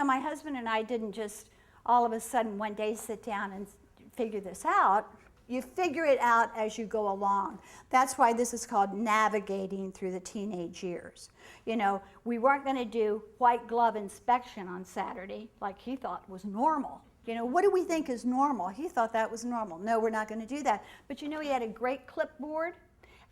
My husband and I didn't just all of a sudden one day sit down and figure this out. You figure it out as you go along. That's why this is called navigating through the teenage years. You know, we weren't going to do white glove inspection on Saturday like he thought was normal. You know, what do we think is normal? He thought that was normal. No, we're not going to do that. But you know, he had a great clipboard.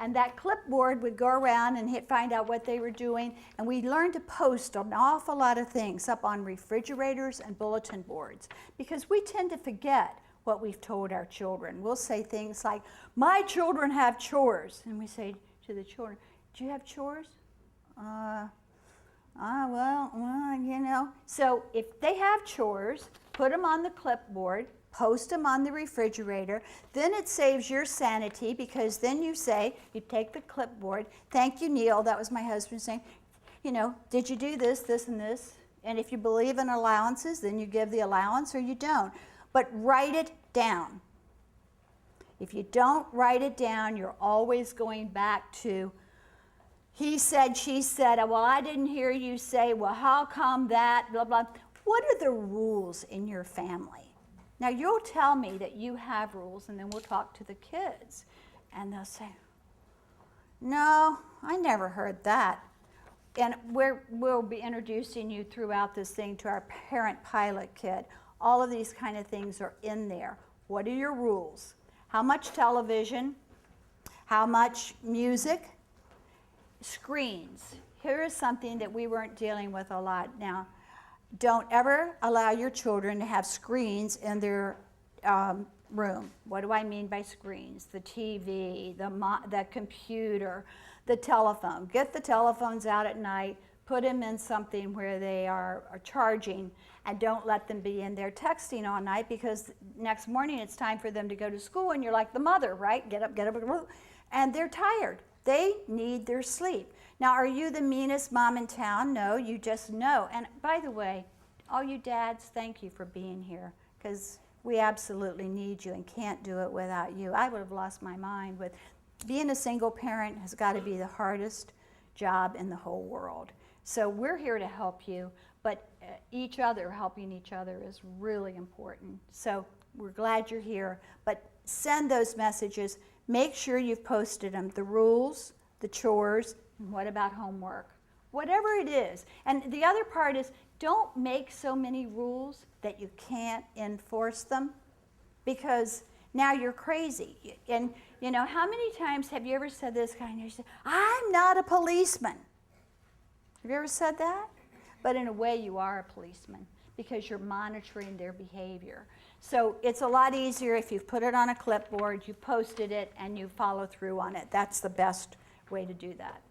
And that clipboard would go around and find out what they were doing. And we learned to post an awful lot of things up on refrigerators and bulletin boards, because we tend to forget what we've told our children. We'll say things like, my children have chores. And we say to the children, do you have chores? Well, you know. So if they have chores, put them on the clipboard, post them on the refrigerator. Then it saves your sanity, because then you say, you take the clipboard, thank you, Neil, that was my husband saying, you know, did you do this, this, and this? And if you believe in allowances, then you give the allowance or you don't. But write it down. If you don't write it down, you're always going back to, he said, she said, well, I didn't hear you say, well, how come that, blah, blah. What are the rules in your family? Now, you'll tell me that you have rules, and then we'll talk to the kids. And they'll say, no, I never heard that. And we'll be introducing you throughout this thing to our parent pilot kit. All of these kind of things are in there. What are your rules? How much television? How much music? Screens. Here is something that we weren't dealing with a lot now. Don't ever allow your children to have screens in their room. What do I mean by screens? The TV, the computer, the telephone. Get the telephones out at night, put them in something where they are charging, and don't let them be in there texting all night, because next morning it's time for them to go to school, and you're like the mother, right? Get up, and they're tired. They need their sleep. Now, are you the meanest mom in town? No, you just know. And by the way, all you dads, thank you for being here, because we absolutely need you and can't do it without you. I would have lost my mind with being a single parent. Has got to be the hardest job in the whole world. So we're here to help you, but helping each other is really important. So we're glad you're here, but send those messages. Make sure you've posted them, the rules, the chores, and what about homework? Whatever it is. And the other part is, don't make so many rules that you can't enforce them, because now you're crazy. And you know, how many times have you ever said this kind of thing? I'm not a policeman. Have you ever said that? But in a way, you are a policeman, because you're monitoring their behavior. So it's a lot easier if you've put it on a clipboard, you posted it, and you follow through on it. That's the best way to do that.